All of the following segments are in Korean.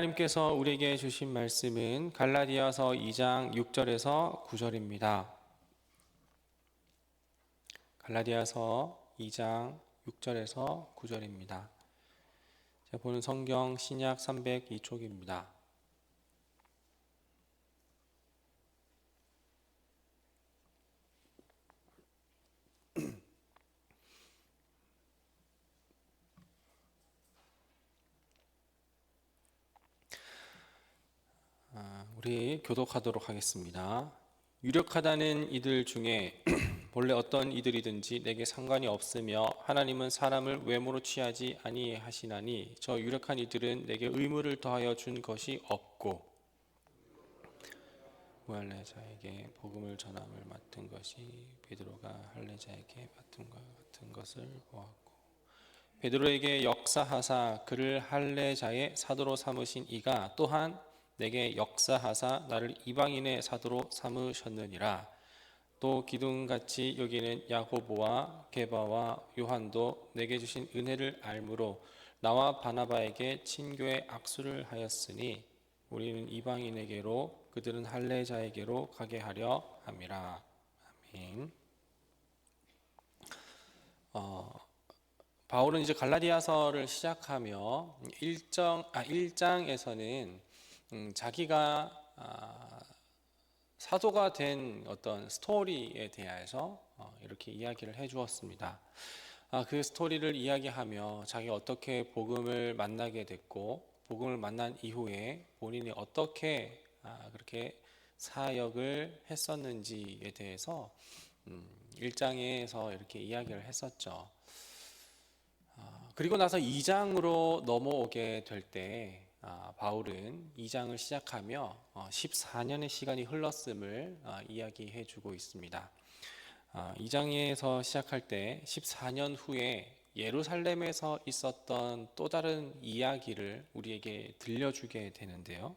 하나님께서 우리에게 주신 말씀은 갈라디아서 2장 6절에서 9절입니다. 갈라디아서 2장 6절에서 9절입니다. 제가 보는 성경 신약 302쪽입니다. 우리 교독하도록 하겠습니다. 유력하다는 이들 중에 본래 어떤 이들이든지 내게 상관이 없으며 하나님은 사람을 외모로 취하지 아니하시나니 저 유력한 이들은 내게 의무를 더하여 준 것이 없고 무할례자에게 복음을 전함을 맡은 것이 베드로가 할례자에게 맡은 것 같은 것을 보았고 베드로에게 역사하사 그를 할례자의 사도로 삼으신 이가 또한 내게 역사하사 나를 이방인의 사도로 삼으셨느니라. 또 기둥같이 여기는 야고보와 게바와 요한도 내게 주신 은혜를 알므로 나와 바나바에게 친교의 악수를 하였으니 우리는 이방인에게로 그들은 할례자에게로 가게 하려 함이라. 아멘. 바울은 이제 갈라디아서를 시작하며 1장에서는 자기가 사도가 된 어떤 스토리에 대해서 이렇게 이야기를 해 주었습니다. 그 스토리를 이야기하며 자기가 어떻게 복음을 만나게 됐고 복음을 만난 이후에 본인이 어떻게 그렇게 사역을 했었는지에 대해서 1장에서 이렇게 이야기를 했었죠. 그리고 나서 2장으로 넘어오게 될 때 바울은 2장을 시작하며 14년의 시간이 흘렀음을 이야기해 주고 있습니다. 2장에서 시작할 때 14년 후에 예루살렘에서 있었던 또 다른 이야기를 우리에게 들려주게 되는데요.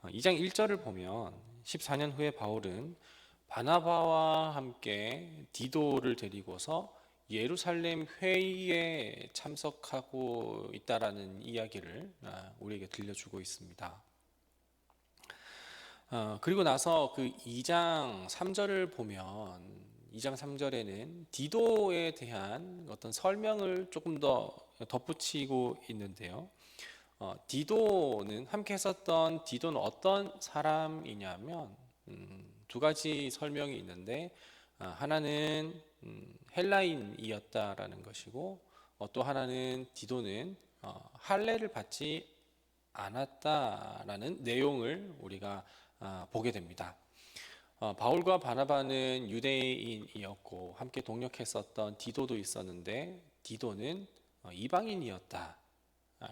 2장 1절을 보면 14년 후에 바울은 바나바와 함께 디도를 데리고서 예루살렘 회의에 참석하고 있다라는 이야기를 우리에게 들려주고 있습니다. 그리고 나서 그 2장 3절을 보면 2장 3절에는 디도에 대한 어떤 설명을 조금 더 덧붙이고 있는데요. 디도는 함께 했었던 디도는 어떤 사람이냐면 두 가지 설명이 있는데 하나는 헬라인이었다라는 것이고 또 하나는 디도는 할례를 받지 않았다라는 내용을 우리가 보게 됩니다. 바울과 바나바는 유대인이었고 함께 동역했었던 디도도 있었는데 디도는 이방인이었다.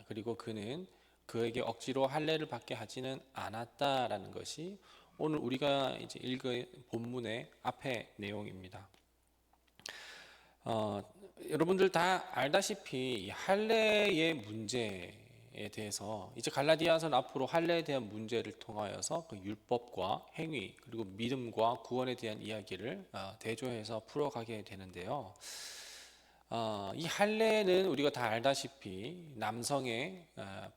그리고 그는 그에게 억지로 할례를 받게 하지는 않았다라는 것이 오늘 우리가 이제 읽은 본문의 앞의 내용입니다. 여러분들 다 알다시피 할례의 문제에 대해서 이제 갈라디아서는 앞으로 할례에 대한 문제를 통하여서 그 율법과 행위 그리고 믿음과 구원에 대한 이야기를 대조해서 풀어가게 되는데요. 이 할례는 우리가 다 알다시피 남성의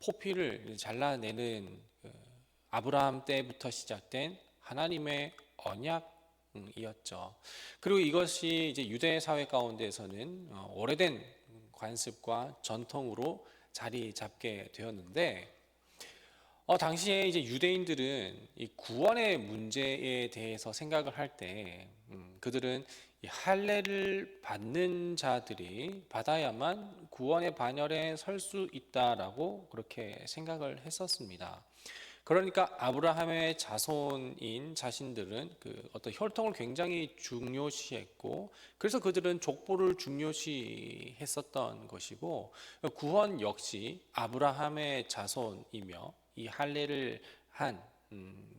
포피를 잘라내는 아브라함 때부터 시작된 하나님의 언약이었죠. 그리고 이것이 이제 유대 사회 가운데에서는 오래된 관습과 전통으로 자리 잡게 되었는데, 당시에 이제 유대인들은 이 구원의 문제에 대해서 생각을 할 때, 그들은 이 할례를 받는 자들이 받아야만 구원의 반열에 설 수 있다라고 그렇게 생각을 했었습니다. 그러니까 아브라함의 자손인 자신들은 그 어떤 혈통을 굉장히 중요시했고, 그래서 그들은 족보를 중요시했었던 것이고, 구원 역시 아브라함의 자손이며 이 할례를 한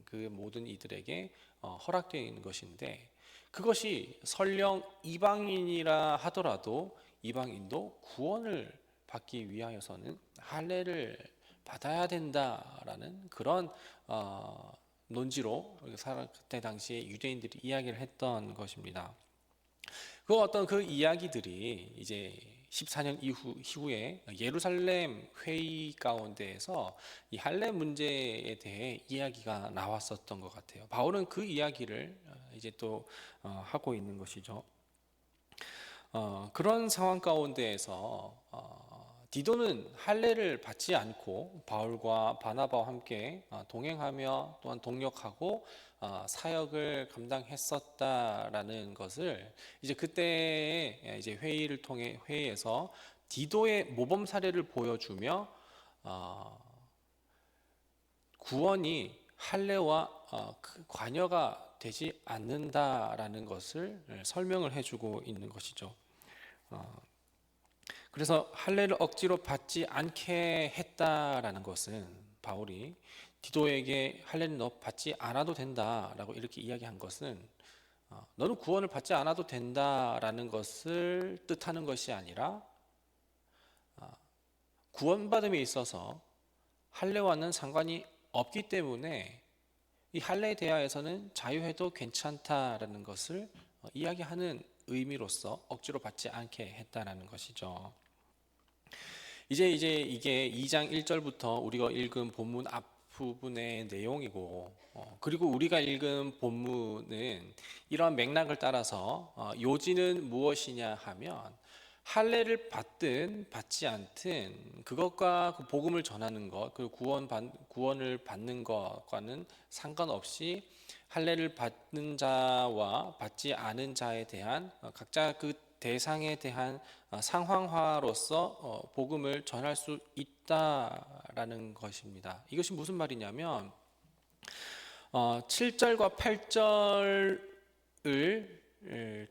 그 모든 이들에게 허락되어 것인데, 그것이 설령 이방인이라 하더라도 이방인도 구원을 받기 위하여서는 할례를 받아야 된다라는 그런 논지로 그때 당시에 유대인들이 이야기를 했던 것입니다. 그 어떤 그 이야기들이 이제 14년 이후에 예루살렘 회의 가운데에서 이 할례 문제에 대해 이야기가 나왔었던 것 같아요. 바울은 그 이야기를 이제 또 하고 있는 것이죠. 그런 상황 가운데에서 디도는 할례를 받지 않고 바울과 바나바와 함께 동행하며 또한 동력하고 사역을 감당했었다라는 것을 이제 그때 이제 회의에서 디도의 모범 사례를 보여주며 구원이 할례와 관여가 되지 않는다라는 것을 설명을 해주고 있는 것이죠. 그래서 할례를 억지로 받지 않게 했다라는 것은 바울이 디도에게 할례는 너 받지 않아도 된다라고 이렇게 이야기한 것은 너는 구원을 받지 않아도 된다라는 것을 뜻하는 것이 아니라 구원받음에 있어서 할례와는 상관이 없기 때문에 이 할례에 대하여서는 자유해도 괜찮다라는 것을 이야기하는 의미로서 억지로 받지 않게 했다라는 것이죠. 이제 이게 2장 1절부터 우리가 읽은 본문 앞부분의 내용이고, 그리고 우리가 읽은 본문은 이러한 맥락을 따라서 요지는 무엇이냐 하면 할례를 받든 받지 않든 그것과 그 복음을 전하는 것, 그 구원을 받는 것과는 상관없이 할례를 받는 자와 받지 않은 자에 대한 각자 그 대상에 대한 상황화로서 복음을 전할 수 있다라는 것입니다. 이것이 무슨 말이냐면 7절과 8절을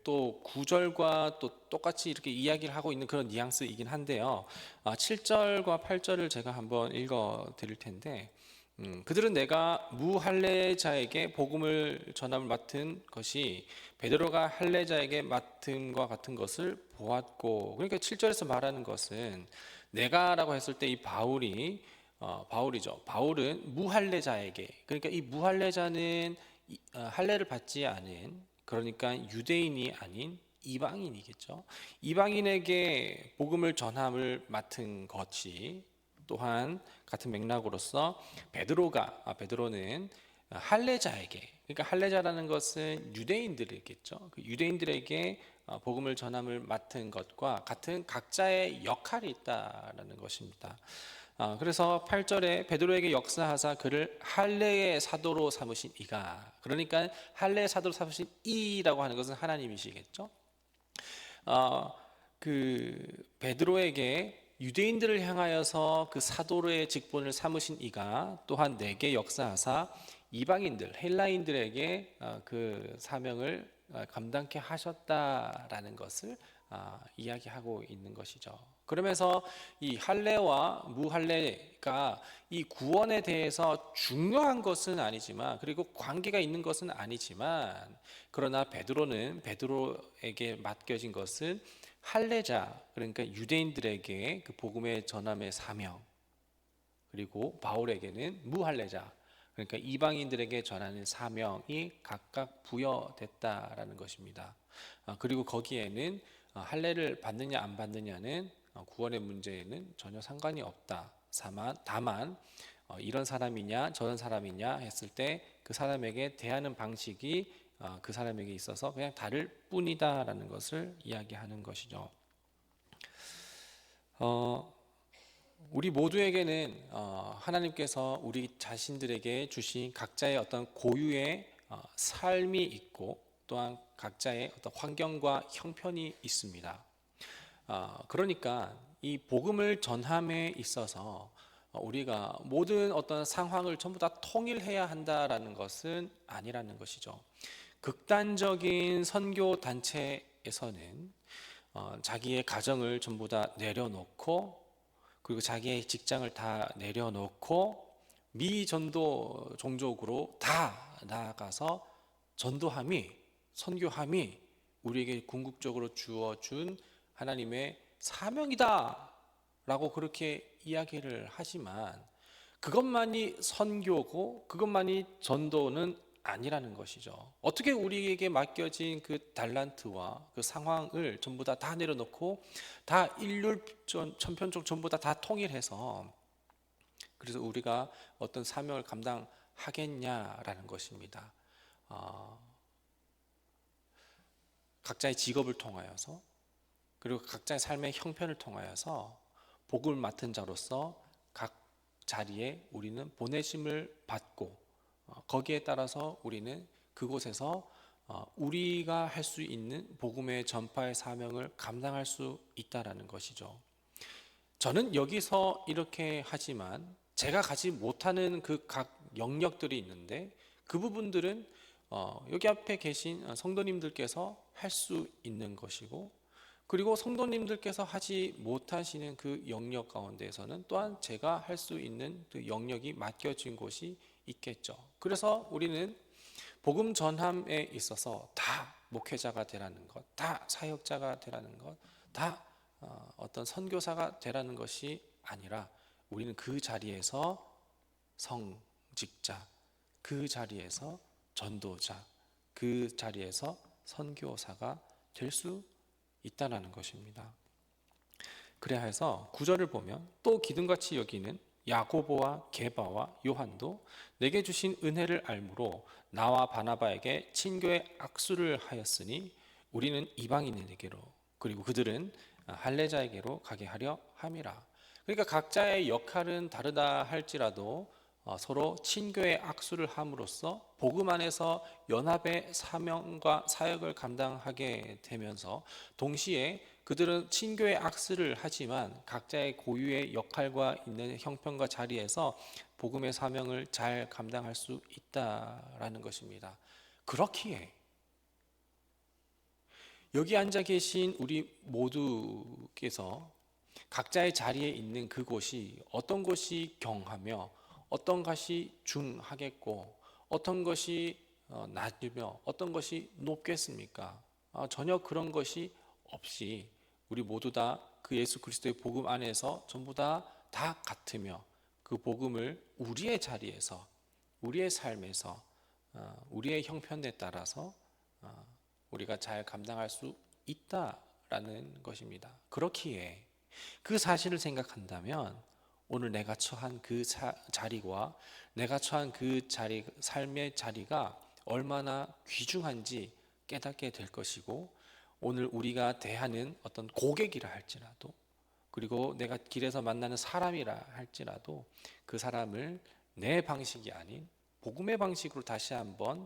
또 9절과 또 똑같이 이렇게 이야기를 하고 있는 그런 뉘앙스이긴 한데요. 7절과 8절을 제가 한번 읽어 드릴 텐데, 그들은 내가 무할례자에게 복음을 전함을 맡은 것이 베드로가 할례자에게 맡음과 같은 것을 보았고, 그러니까 7절에서 말하는 것은 내가라고 했을 때 이 바울이죠. 바울은 무할례자에게, 그러니까 이 무할례자는 할례를 받지 않은, 그러니까 유대인이 아닌 이방인이겠죠. 이방인에게 복음을 전함을 맡은 것이 또한 같은 맥락으로서 베드로는 할례자에게, 그러니까 할례자라는 것은 유대인들이겠죠. 그 유대인들에게 복음을 전함을 맡은 것과 같은 각자의 역할이 있다라는 것입니다. 그래서 8절에 베드로에게 역사하사 그를 할례의 사도로 삼으신 이가, 그러니까 할례의 사도로 삼으신 이라고 하는 것은 하나님이시겠죠. 그 베드로에게 유대인들을 향하여서 그 사도의 직분을 삼으신 이가 또한 내게 역사하사 이방인들 헬라인들에게 그 사명을 감당케 하셨다라는 것을 이야기하고 있는 것이죠. 그러면서 이 할례와 무할례가 이 구원에 대해서 중요한 것은 아니지만, 그리고 관계가 있는 것은 아니지만, 그러나 베드로에게 맡겨진 것은 할례자, 그러니까 유대인들에게 그 복음의 전함의 사명, 그리고 바울에게는 무할례자, 그러니까 이방인들에게 전하는 사명이 각각 부여됐다라는 것입니다. 그리고 거기에는 할례를 받느냐 안 받느냐는 구원의 문제에는 전혀 상관이 없다. 다만 이런 사람이냐 저런 사람이냐 했을 때 그 사람에게 대하는 방식이 그 사람에게 있어서 그냥 다를 뿐이다라는 것을 이야기하는 것이죠. 우리 모두에게는 하나님께서 우리 자신들에게 주신 각자의 어떤 고유의 삶이 있고, 또한 각자의 어떤 환경과 형편이 있습니다. 그러니까 이 복음을 전함에 있어서 우리가 모든 어떤 상황을 전부 다 통일해야 한다라는 것은 아니라는 것이죠. 극단적인 선교 단체에서는 자기의 가정을 전부 다 내려놓고, 그리고 자기의 직장을 다 내려놓고 미전도 종족으로 다 나아가서 선교함이 우리에게 궁극적으로 주어준 하나님의 사명이다 라고 그렇게 이야기를 하지만, 그것만이 선교고 그것만이 전도는 아니라는 것이죠. 어떻게 우리에게 맡겨진 그 달란트와 그 상황을 전부 다 내려놓고 다 일률 천편적 전부 다 통일해서 그래서 우리가 어떤 사명을 감당하겠냐라는 것입니다. 어, 각자의 직업을 통하여서 그리고 각자의 삶의 형편을 통하여서 복을 맡은 자로서 각 자리에 우리는 보내심을 받고 거기에 따라서 우리는 그곳에서 우리가 할 수 있는 복음의 전파의 사명을 감당할 수 있다라는 것이죠. 저는 여기서 이렇게 하지만 제가 가지 못하는 그 각 영역들이 있는데 그 부분들은 여기 앞에 계신 성도님들께서 할 수 있는 것이고 그리고 성도님들께서 하지 못하시는 그 영역 가운데에서는 또한 제가 할 수 있는 그 영역이 맡겨진 곳이 있겠죠. 그래서 우리는 복음 전함에 있어서 다 목회자가 되라는 것, 다 사역자가 되라는 것, 다 어떤 선교사가 되라는 것이 아니라 우리는 그 자리에서 성직자, 그 자리에서 전도자, 그 자리에서 선교사가 될 수 있다는 것입니다. 그래야 해서 구절을 보면 또 기둥같이 여기는 야고보와 게바와 요한도 내게 주신 은혜를 알므로 나와 바나바에게 친교의 악수를 하였으니 우리는 이방인에게로 그리고 그들은 할례자에게로 가게 하려 함이라. 그러니까 각자의 역할은 다르다 할지라도 서로 친교의 악수를 함으로써 복음 안에서 연합의 사명과 사역을 감당하게 되면서 동시에 그들은 친교의 악수를 하지만 각자의 고유의 역할과 있는 형편과 자리에서 복음의 사명을 잘 감당할 수 있다라는 것입니다. 그렇기에 여기 앉아 계신 우리 모두께서 각자의 자리에 있는 그곳이 어떤 것이 경하며 어떤 것이 중하겠고 어떤 것이 낮으며 어떤 것이 높겠습니까? 전혀 그런 것이 없이 우리 모두 다 그 예수 그리스도의 복음 안에서 전부 다 같으며 그 복음을 우리의 자리에서 우리의 삶에서 우리의 형편에 따라서 우리가 잘 감당할 수 있다라는 것입니다. 그렇기에 그 사실을 생각한다면 오늘 내가 처한 그 자리와 내가 처한 그 자리, 삶의 자리가 얼마나 귀중한지 깨닫게 될 것이고 오늘 우리가 대하는 어떤 고객이라 할지라도 그리고 내가 길에서 만나는 사람이라 할지라도 그 사람을 내 방식이 아닌 복음의 방식으로 다시 한번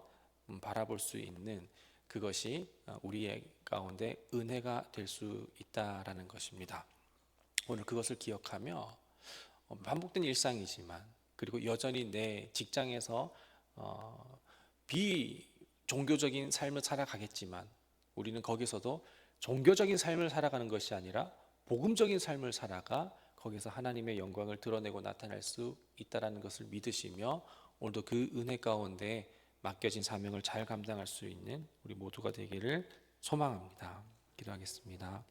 바라볼 수 있는 그것이 우리의 가운데 은혜가 될 수 있다라는 것입니다. 오늘 그것을 기억하며 반복된 일상이지만 그리고 여전히 내 직장에서 비종교적인 삶을 살아가겠지만 우리는 거기서도 종교적인 삶을 살아가는 것이 아니라 복음적인 삶을 살아가 거기서 하나님의 영광을 드러내고 나타낼 수 있다는 것을 믿으시며 오늘도 그 은혜 가운데 맡겨진 사명을 잘 감당할 수 있는 우리 모두가 되기를 소망합니다. 기도하겠습니다.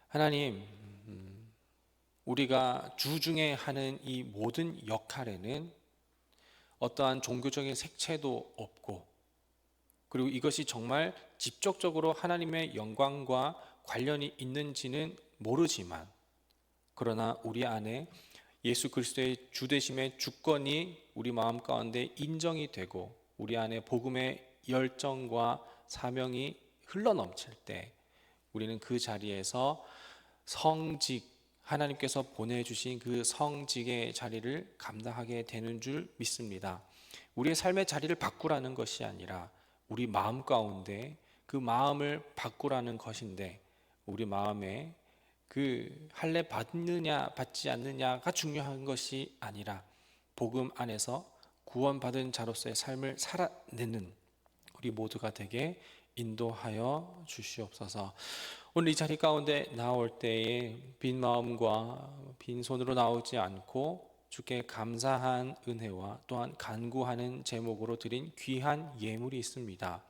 하나님, 우리가 주중에 하는 이 모든 역할에는 어떠한 종교적인 색채도 없고 그리고 이것이 정말 직접적으로 하나님의 영광과 관련이 있는지는 모르지만 그러나 우리 안에 예수 그리스도의 주되심의 주권이 우리 마음 가운데 인정이 되고 우리 안에 복음의 열정과 사명이 흘러넘칠 때 우리는 그 자리에서 성직 하나님께서 보내주신 그 성직의 자리를 감당하게 되는 줄 믿습니다. 우리의 삶의 자리를 바꾸라는 것이 아니라 우리 마음 가운데 그 마음을 바꾸라는 것인데 우리 마음에 그 할례 받느냐 받지 않느냐가 중요한 것이 아니라 복음 안에서 구원받은 자로서의 삶을 살아내는 우리 모두가 되게 인도하여 주시옵소서. 오늘 이 자리 가운데 나올 때에 빈 마음과 빈 손으로 나오지 않고 주께 감사한 은혜와 또한 간구하는 제목으로 드린 귀한 예물이 있습니다.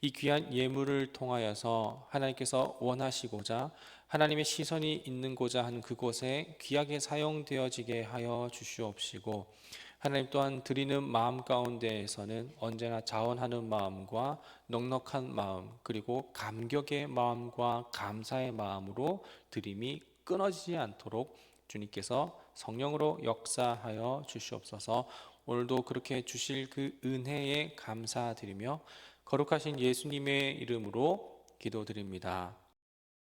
이 귀한 예물을 통하여서 하나님께서 원하시고자 하나님의 시선이 있는고자 한 그곳에 귀하게 사용되어지게 하여 주시옵시고 하나님 또한 드리는 마음 가운데에서는 언제나 자원하는 마음과 넉넉한 마음, 그리고 감격의 마음과 감사의 마음으로 드림이 끊어지지 않도록 주님께서 성령으로 역사하여 주시옵소서. 오늘도 그렇게 주실 그 은혜에 감사드리며 거룩하신 예수님의 이름으로 기도드립니다.